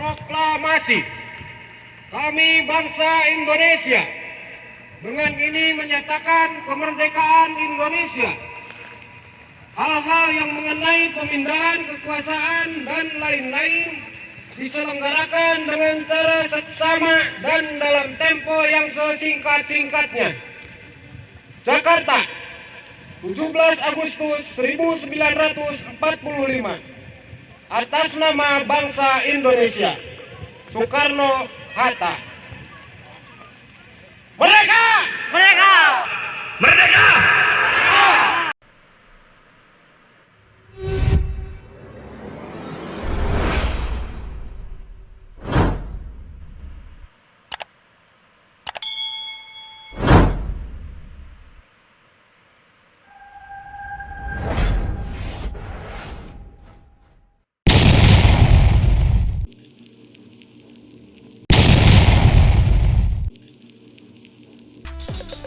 Proklamasi kami bangsa Indonesia dengan ini menyatakan kemerdekaan Indonesia. Hal-hal yang mengenai pemindahan kekuasaan dan lain-lain diselenggarakan dengan cara seksama dan dalam tempo yang sesingkat-singkatnya. Jakarta, 17 Agustus 1945. Atas nama bangsa Indonesia, Soekarno-Hatta. Merdeka! Merdeka! Merdeka!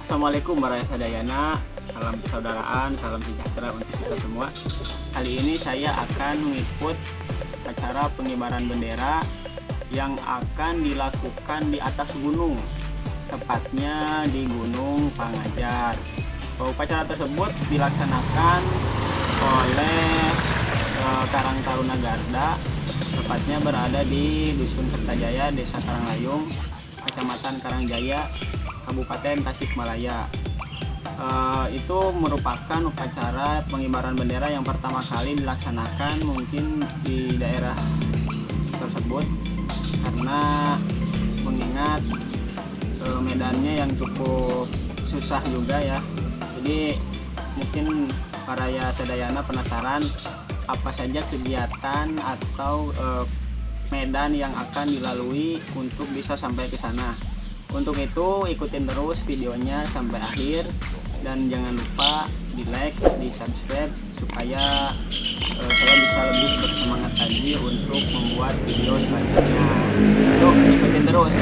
Assalamualaikum warahmatullahi wabarakatuh. Salam persaudaraan, salam sejahtera untuk kita semua. Kali ini saya akan mengikut acara pengibaran bendera yang akan dilakukan di atas gunung, tepatnya di Gunung Pangajar. Upacara tersebut dilaksanakan oleh Karang Taruna Garda, tepatnya berada di Dusun Kertajaya, Desa Karanglayung, Kecamatan Karangjaya, Kabupaten Tasikmalaya. Itu merupakan upacara pengibaran bendera yang pertama kali dilaksanakan mungkin di daerah tersebut, karena mengingat medannya yang cukup susah juga ya. Jadi mungkin para ya sadayana penasaran apa saja kegiatan atau medan yang akan dilalui untuk bisa sampai ke sana. Untuk itu ikutin terus videonya sampai akhir dan jangan lupa di like, di subscribe supaya saya bisa lebih bersemangat lagi untuk membuat video selanjutnya. Yuk ikutin terus.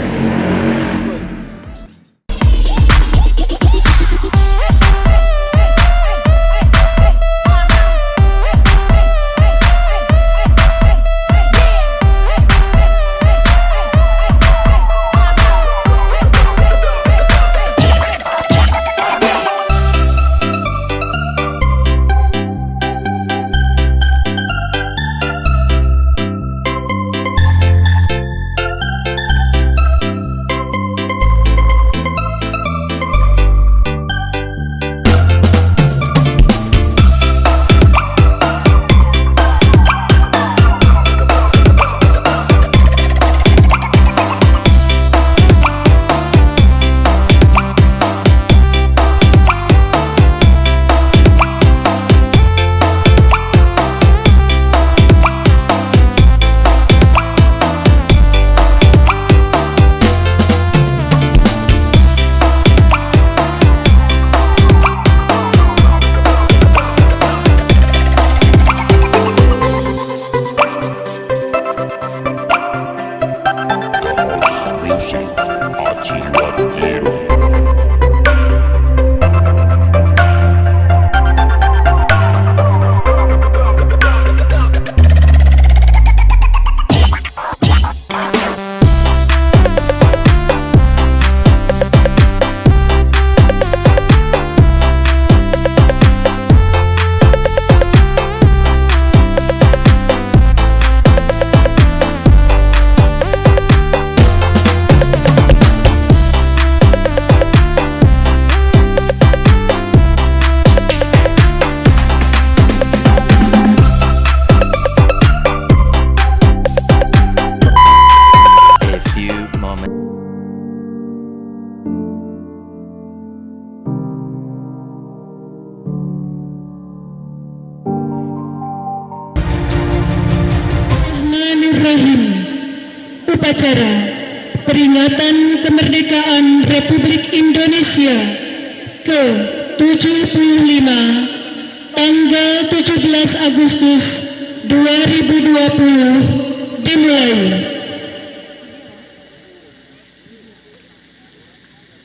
Upacara peringatan kemerdekaan Republik Indonesia ke-75 tanggal 17 Agustus 2020 dimulai.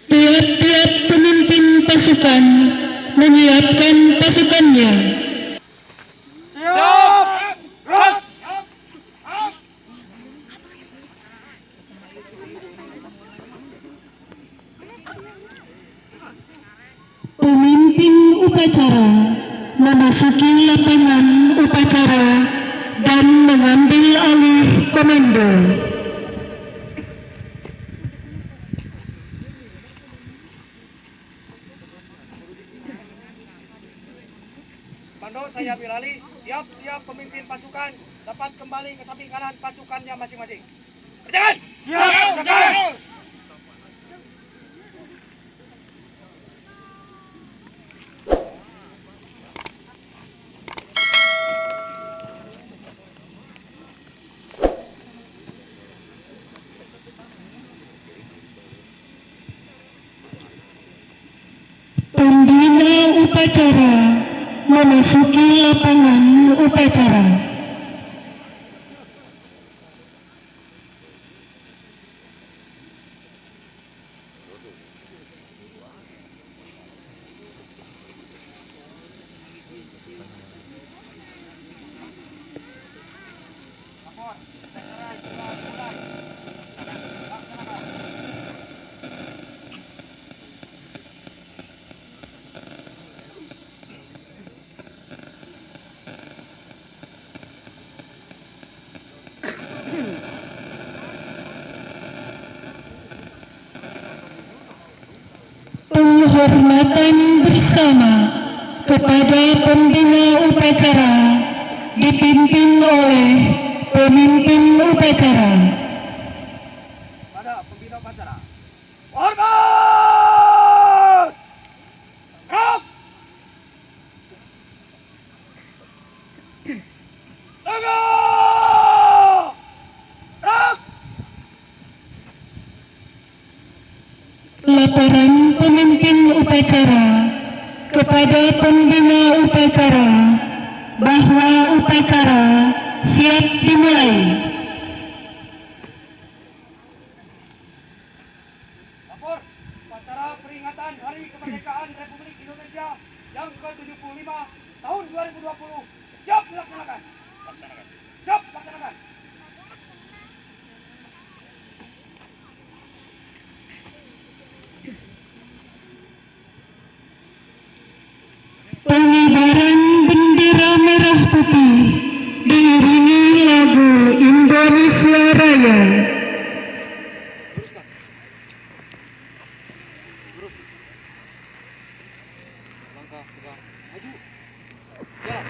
Tiap-tiap pemimpin pasukan menyiapkan pasukannya. pemimpin upacara memasuki lapangan upacara dan mengambil alih komando. Komando saya Bilali, tiap-tiap pemimpin pasukan dapat kembali ke samping kanan pasukannya masing-masing. Berjalan! Siap! Pembina upacara memasuki lapangan upacara. Penghormatan bersama kepada pembina upacara dipimpin oleh pemimpin upacara. Pada pembina upacara. Hormat! Gerak! Tegak! Gerak! Laporan pemimpin upacara kepada pembina upacara bahwa upacara siap dimulai. Lapor, upacara peringatan Hari Kemerdekaan Republik Indonesia yang ke-75 tahun 2020 siap dilaksanakan. Siap dilaksanakan. Pengibaran bendera merah putih diiringi lagu Indonesia Raya. Langkah tegak maju. Jalan.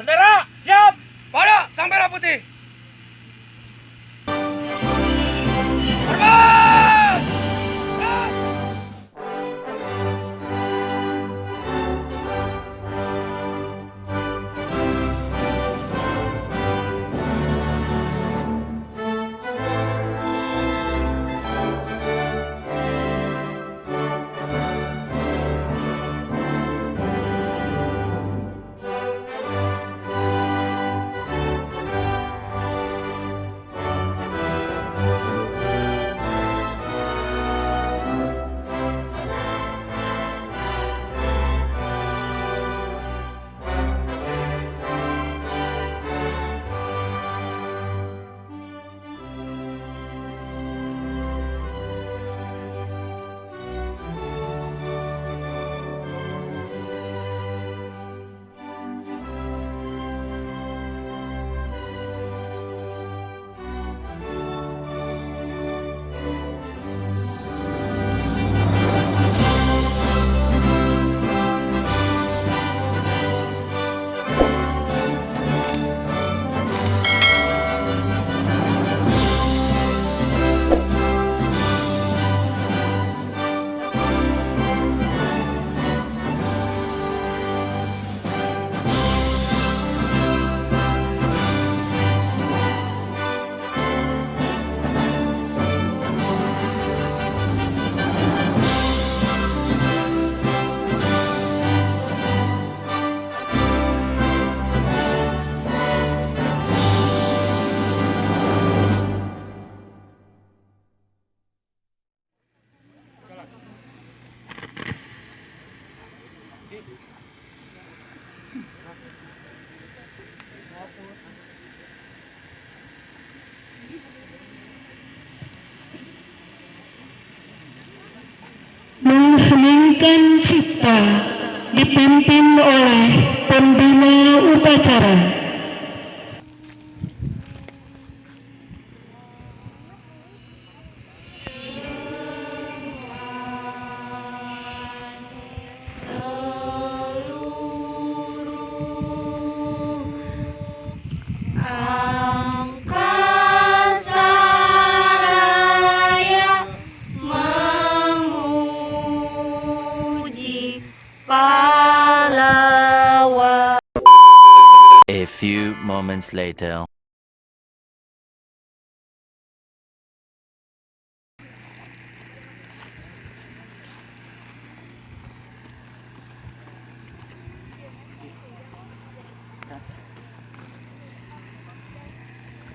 Bendera siap. Pada sang merah putih. Hormat! Gerak! mengheningkan cipta dipimpin oleh pembina upacara. Angkasa Raya memuji pahlawan. A few moments later.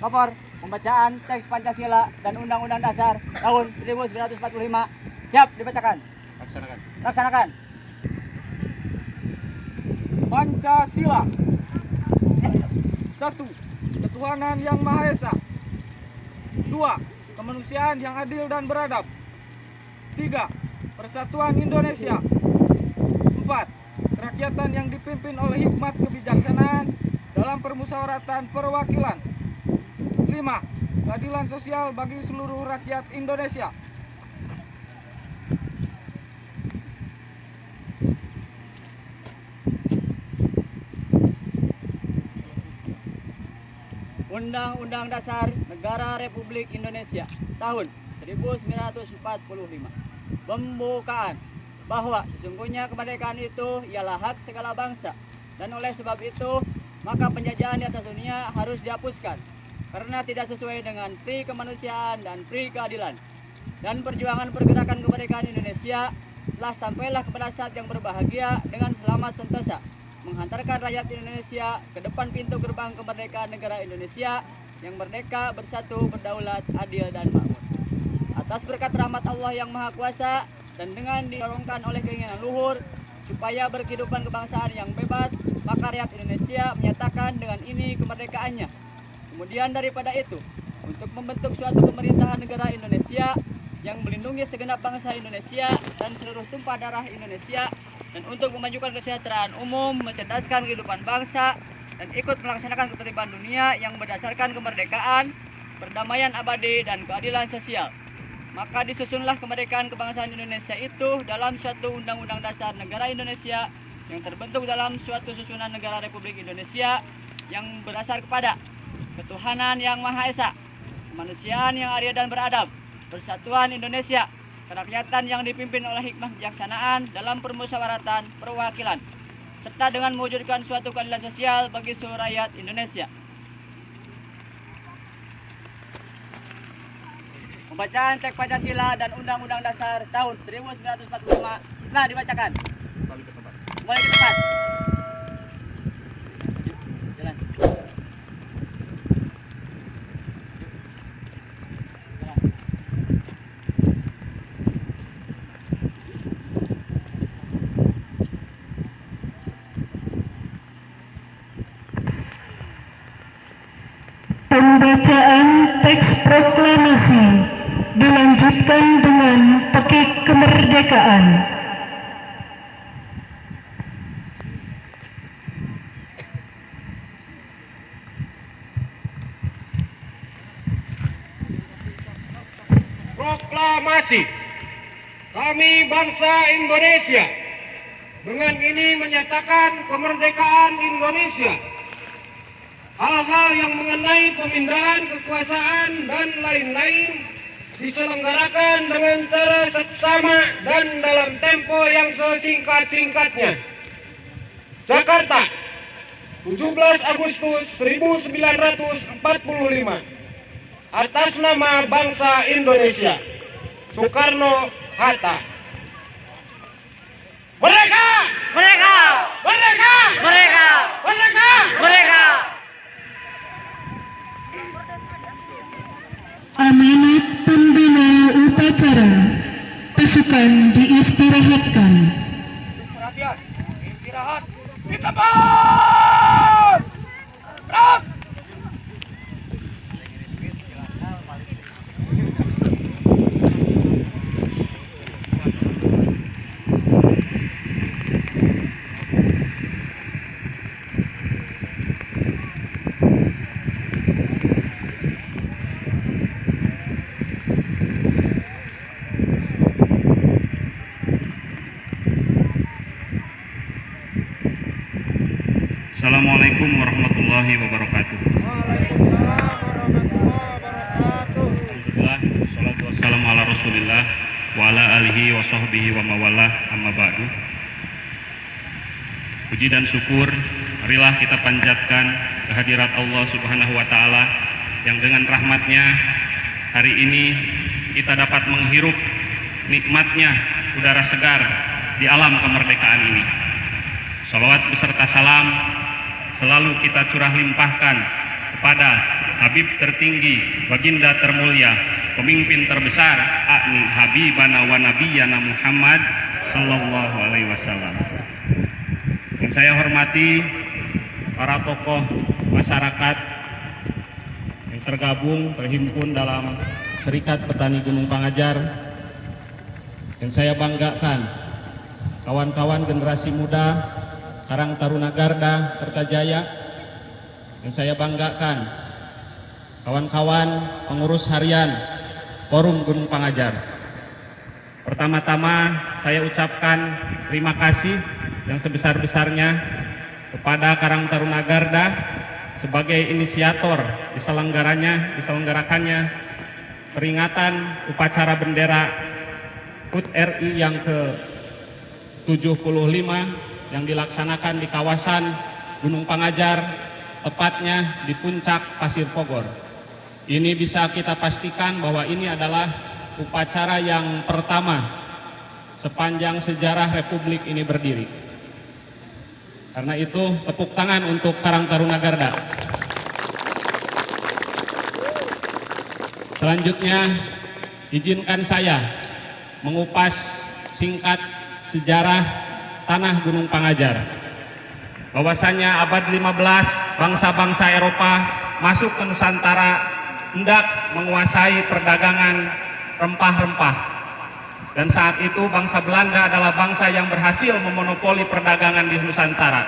Nomor pembacaan teks Pancasila dan Undang-Undang Dasar tahun 1945 siap dibacakan. Laksanakan. Pancasila. 1. Ketuhanan yang Maha Esa. 2. Kemanusiaan yang adil dan beradab. 3. Persatuan Indonesia. 4. Kerakyatan yang dipimpin oleh hikmat kebijaksanaan dalam permusyawaratan perwakilan. 5. Keadilan sosial bagi seluruh rakyat Indonesia. Undang-Undang Dasar Negara Republik Indonesia tahun 1945. Pembukaan bahwa sesungguhnya kemerdekaan itu ialah hak segala bangsa, dan oleh sebab itu maka penjajahan di atas dunia harus dihapuskan karena tidak sesuai dengan pri kemanusiaan dan pri keadilan. Dan perjuangan pergerakan kemerdekaan Indonesia telah sampailah kepada saat yang berbahagia dengan selamat sentosa, menghantarkan rakyat Indonesia ke depan pintu gerbang kemerdekaan negara Indonesia yang merdeka, bersatu, berdaulat, adil, dan makmur. Atas berkat rahmat Allah yang Maha Kuasa dan dengan didorongkan oleh keinginan luhur supaya berkehidupan kebangsaan yang bebas, maka rakyat Indonesia menyatakan dengan ini kemerdekaannya. Kemudian daripada itu, untuk membentuk suatu pemerintahan negara Indonesia yang melindungi segenap bangsa Indonesia dan seluruh tumpah darah Indonesia, dan untuk memajukan kesejahteraan umum, mencerdaskan kehidupan bangsa, dan ikut melaksanakan ketertiban dunia yang berdasarkan kemerdekaan, perdamaian abadi, dan keadilan sosial. Maka disusunlah kemerdekaan kebangsaan Indonesia itu dalam suatu Undang-Undang Dasar Negara Indonesia yang terbentuk dalam suatu susunan negara Republik Indonesia yang berdasar kepada ketuhanan yang Maha Esa, kemanusiaan yang adil dan beradab, persatuan Indonesia, kerakyatan yang dipimpin oleh hikmah kebijaksanaan dalam permusyawaratan perwakilan, serta dengan mewujudkan suatu keadilan sosial bagi seluruh rakyat Indonesia. Pembacaan teks Pancasila dan Undang-Undang Dasar tahun 1945 telah dibacakan. Kembali ke tempat. Jalan. Pembacaan teks proklamasi dilanjutkan dengan pekik kemerdekaan. Proklamasi. Kami bangsa Indonesia dengan ini menyatakan kemerdekaan Indonesia. Hal-hal yang mengenai pemindahan kekuasaan dan lain-lain diselenggarakan dengan cara seksama dan dalam tempo yang sesingkat-singkatnya. Jakarta, 17 Agustus 1945. Atas nama bangsa Indonesia, Soekarno-Hatta. Merdeka! Merdeka! Merdeka! Merdeka! Merdeka! Merdeka! Amanat pembina upacara, pasukan diistirahatkan. Perhatian, istirahat, di tempat! Gerak! warahmatullahi wabarakatuh. Waalaikumsalam warahmatullahi wabarakatuh. Alhamdulillah, wassalatu wassalamu ala rasulillah wa ala alihi wa sahbihi wa mawalah, amma ba'du. Puji dan syukur marilah kita panjatkan kehadirat Allah Subhanahu wa Ta'ala yang dengan rahmatnya hari ini kita dapat menghirup nikmatnya udara segar di alam kemerdekaan ini. Salawat beserta salam selalu kita curah limpahkan kepada Habib tertinggi, baginda termulia, pemimpin terbesar, akni Habibana wa Nabiyana Muhammad sallallahu alaihi wasallam. Yang saya hormati para tokoh masyarakat yang terhimpun dalam Serikat Petani Gunung Pangajar. Yang saya banggakan kawan-kawan generasi muda Karang Taruna Garda Kertajaya. Yang saya banggakan kawan-kawan pengurus harian Forum Gunung Pangajar. Pertama-tama saya ucapkan terima kasih yang sebesar-besarnya kepada Karang Taruna Garda sebagai inisiator diselenggarakannya peringatan upacara bendera HUT RI yang ke-75 yang dilaksanakan di kawasan Gunung Pangajar, tepatnya di puncak Pasir Pogor. Ini bisa kita pastikan bahwa ini adalah upacara yang pertama sepanjang sejarah Republik ini berdiri. Karena itu tepuk tangan untuk Karang Taruna Garda. Selanjutnya izinkan saya mengupas singkat sejarah tanah Gunung Pangajar. Bahwasanya abad 15 bangsa-bangsa Eropa masuk ke Nusantara hendak menguasai perdagangan rempah-rempah. Dan saat itu bangsa Belanda adalah bangsa yang berhasil memonopoli perdagangan di Nusantara.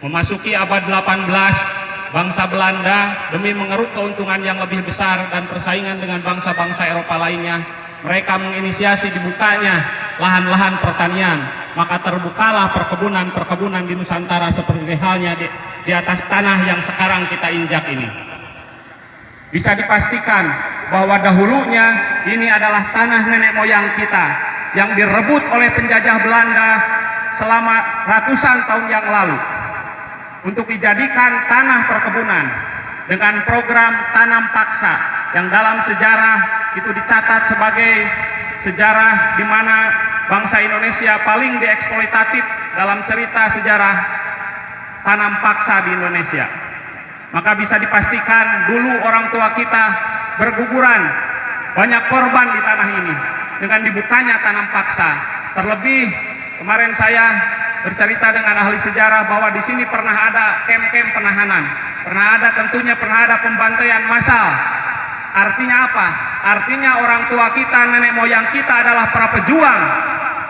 Memasuki abad 18, bangsa Belanda demi mengeruk keuntungan yang lebih besar dan persaingan dengan bangsa-bangsa Eropa lainnya, mereka menginisiasi dibukanya lahan-lahan pertanian. Maka terbukalah perkebunan-perkebunan di Nusantara seperti halnya di atas tanah yang sekarang kita injak ini. Bisa dipastikan bahwa dahulunya ini adalah tanah nenek moyang kita yang direbut oleh penjajah Belanda selama ratusan tahun yang lalu untuk dijadikan tanah perkebunan dengan program tanam paksa yang dalam sejarah itu dicatat sebagai sejarah di mana bangsa Indonesia paling dieksploitatif dalam cerita sejarah tanam paksa di Indonesia. Maka bisa dipastikan dulu orang tua kita berguguran, banyak korban di tanah ini dengan dibukanya tanam paksa. Terlebih kemarin saya bercerita dengan ahli sejarah bahwa di sini pernah ada kem-kem penahanan, pernah ada pembantaian massal. Artinya apa? Artinya orang tua kita, nenek moyang kita adalah para pejuang.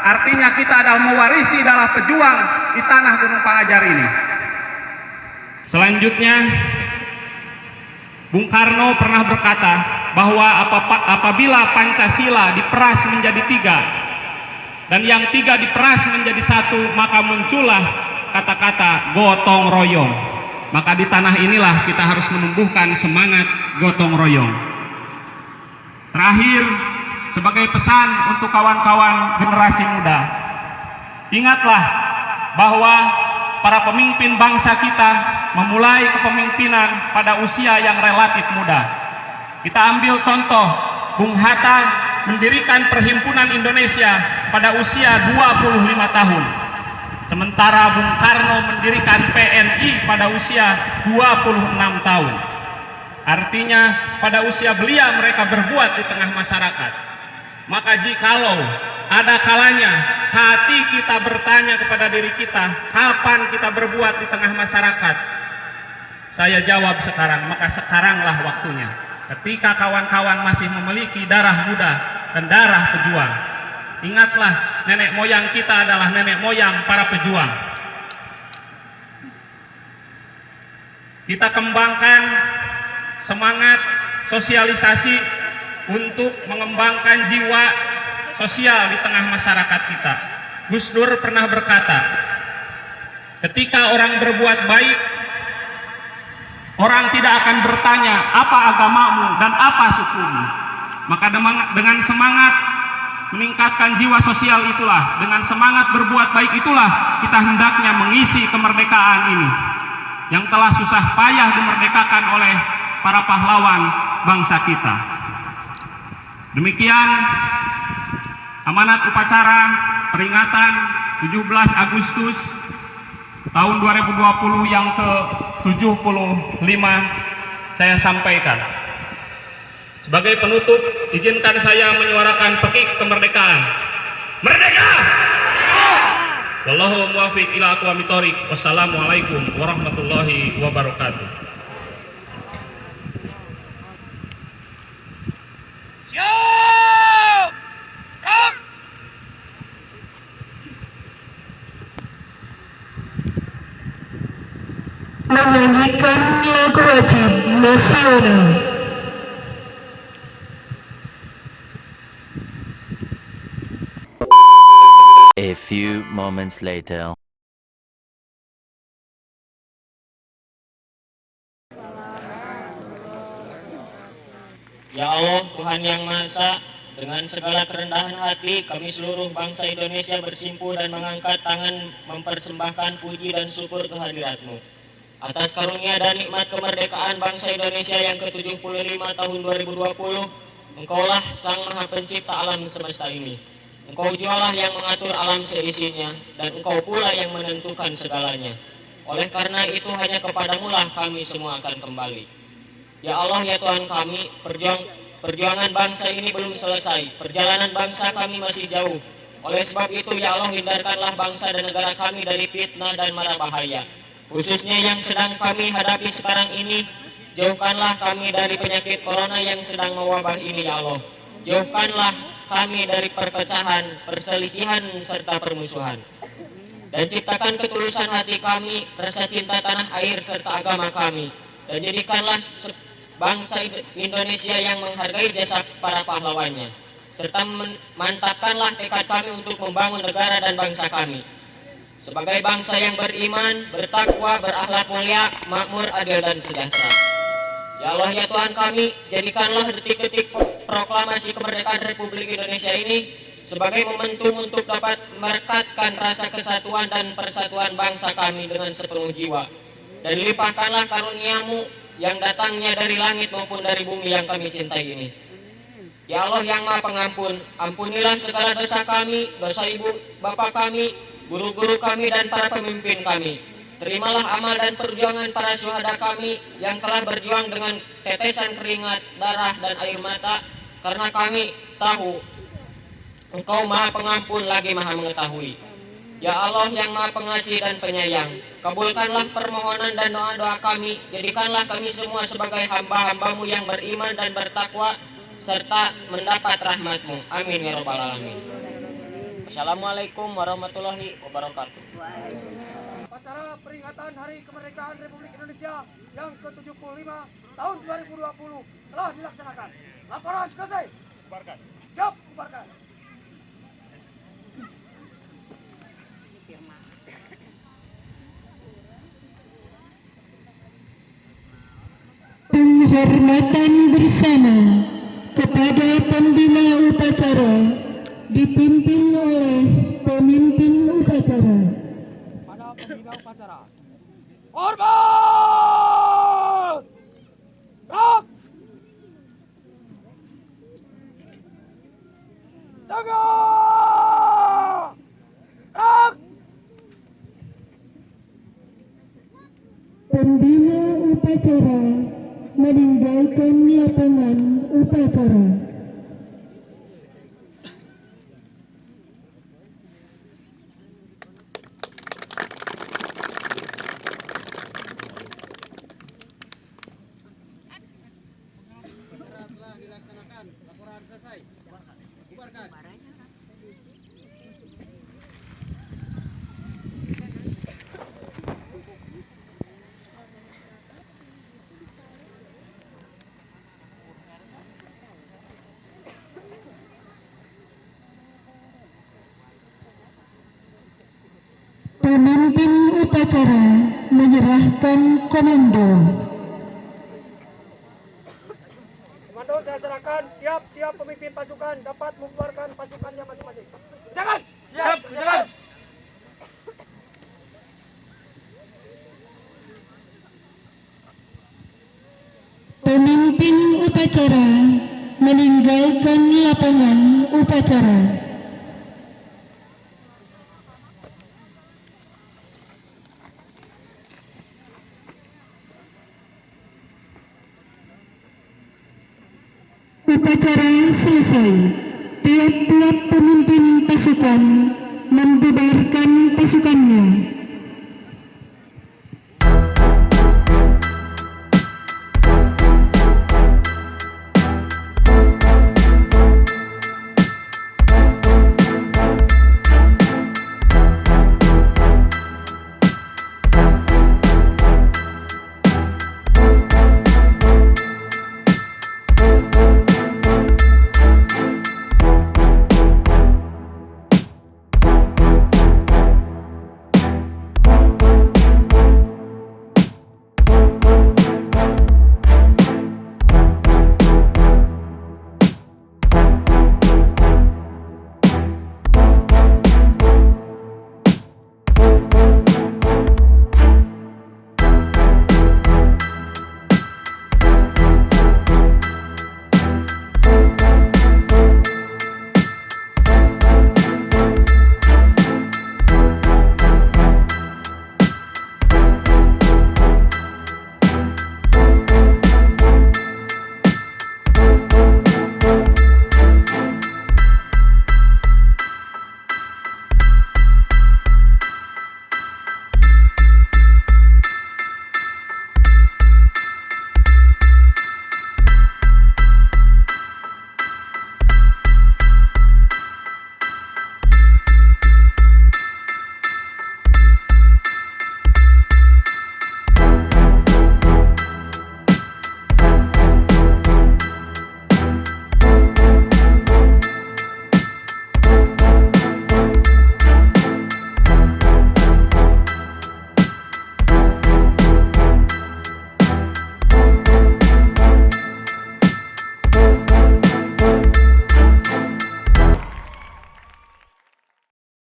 Artinya kita adalah mewarisi adalah pejuang di tanah Gunung Pangajar ini. Selanjutnya, Bung Karno pernah berkata bahwa apabila Pancasila diperas menjadi 3 dan yang 3 diperas menjadi 1, maka muncullah kata-kata gotong royong. Maka di tanah inilah kita harus menumbuhkan semangat gotong royong. Terakhir, sebagai pesan untuk kawan-kawan generasi muda, ingatlah bahwa para pemimpin bangsa kita memulai kepemimpinan pada usia yang relatif muda. Kita ambil contoh, Bung Hatta mendirikan Perhimpunan Indonesia pada usia 25 tahun. Sementara Bung Karno mendirikan PNI pada usia 26 tahun. Artinya pada usia belia mereka berbuat di tengah masyarakat. Maka jikalau ada kalanya hati kita bertanya kepada diri kita, kapan kita berbuat di tengah masyarakat? Saya jawab sekarang, maka sekaranglah waktunya. Ketika kawan-kawan masih memiliki darah muda dan darah pejuang. Ingatlah, nenek moyang kita adalah nenek moyang para pejuang. Kita kembangkan semangat sosialisasi untuk mengembangkan jiwa sosial di tengah masyarakat kita. Gus Dur pernah berkata, ketika orang berbuat baik, orang tidak akan bertanya apa agamamu dan apa sukumu. Maka dengan semangat meningkatkan jiwa sosial itulah, dengan semangat berbuat baik itulah kita hendaknya mengisi kemerdekaan ini yang telah susah payah dimerdekakan oleh para pahlawan bangsa kita. Demikian amanat upacara peringatan 17 Agustus tahun 2020 yang ke-75 saya sampaikan. Sebagai penutup, izinkan saya menyuarakan pekik kemerdekaan. Merdeka! Wallahu muwaffiq ila aqwamit thoriq. Wassalamualaikum warahmatullahi wabarakatuh. Menyanyikan lagu wajib nasional. A few moments later. Ya Allah, Tuhan yang Maha Esa, dengan segala kerendahan hati kami seluruh bangsa Indonesia bersimpuh dan mengangkat tangan mempersembahkan puji dan syukur kehadirat-Mu. Atas karunia dan nikmat kemerdekaan bangsa Indonesia yang ke-75 tahun 2020, Engkaulah Sang Maha Pencipta alam semesta ini. Engkau jualah yang mengatur alam seisinya, dan Engkau pula yang menentukan segalanya. Oleh karena itu hanya kepadamu lah kami semua akan kembali. Ya Allah, ya Tuhan kami, perjuangan bangsa ini belum selesai. Perjalanan bangsa kami masih jauh. Oleh sebab itu, ya Allah, hindarkanlah bangsa dan negara kami dari fitnah dan mara bahaya. Khususnya yang sedang kami hadapi sekarang ini, jauhkanlah kami dari penyakit corona yang sedang mewabah ini, ya Allah. Jauhkanlah kami dari perpecahan, perselisihan, serta permusuhan. Dan ciptakan ketulusan hati kami, rasa cinta tanah air serta agama kami. Dan jadikanlah bangsa Indonesia yang menghargai jasa para pahlawannya. Serta mantapkanlah tekad kami untuk membangun negara dan bangsa kami. Sebagai bangsa yang beriman, bertakwa, berakhlak mulia, makmur, adil, dan sejahtera. Ya Allah, ya Tuhan kami, jadikanlah detik-detik proklamasi kemerdekaan Republik Indonesia ini sebagai momentum untuk dapat merekatkan rasa kesatuan dan persatuan bangsa kami dengan sepenuh jiwa. Dan limpahkanlah karunia-Mu yang datangnya dari langit maupun dari bumi yang kami cintai ini. Ya Allah yang Maha Pengampun, ampunilah segala dosa kami, dosa ibu bapak kami, guru-guru kami, dan para pemimpin kami. Terimalah amal dan perjuangan para syuhada kami yang telah berjuang dengan tetesan keringat, darah, dan air mata, karena kami tahu Engkau Maha Pengampun lagi Maha Mengetahui. Ya Allah yang Maha Pengasih dan Penyayang, kabulkanlah permohonan dan doa-doa kami, jadikanlah kami semua sebagai hamba-hamba-Mu yang beriman dan bertakwa, serta mendapat rahmat-Mu. Amin ya Rabbal Alamin. Assalamualaikum warahmatullahi wabarakatuh. Acara peringatan Hari Kemerdekaan Republik Indonesia yang ke-75 tahun 2020 telah dilaksanakan. Laporan selesai. Bubarkan. Siap, bubarkan. Penghormatan bersama kepada pembina upacara dipimpin oleh pemimpin upacara. Pada pembina upacara. Hormat! Gerak! Jaga! Gerak! Pembina upacara meninggalkan lapangan upacara. Telah dilaksanakan. Laporan selesai. Bubarkan. Pemimpin upacara menyerahkan komando. saya serahkan, tiap-tiap pemimpin pasukan dapat membubarkan pasukannya masing-masing. Jangan! Siap, jangan. Pemimpin upacara meninggalkan lapangan upacara. Upacara selesai. Tiap-tiap pemimpin pasukan membubarkan pasukannya.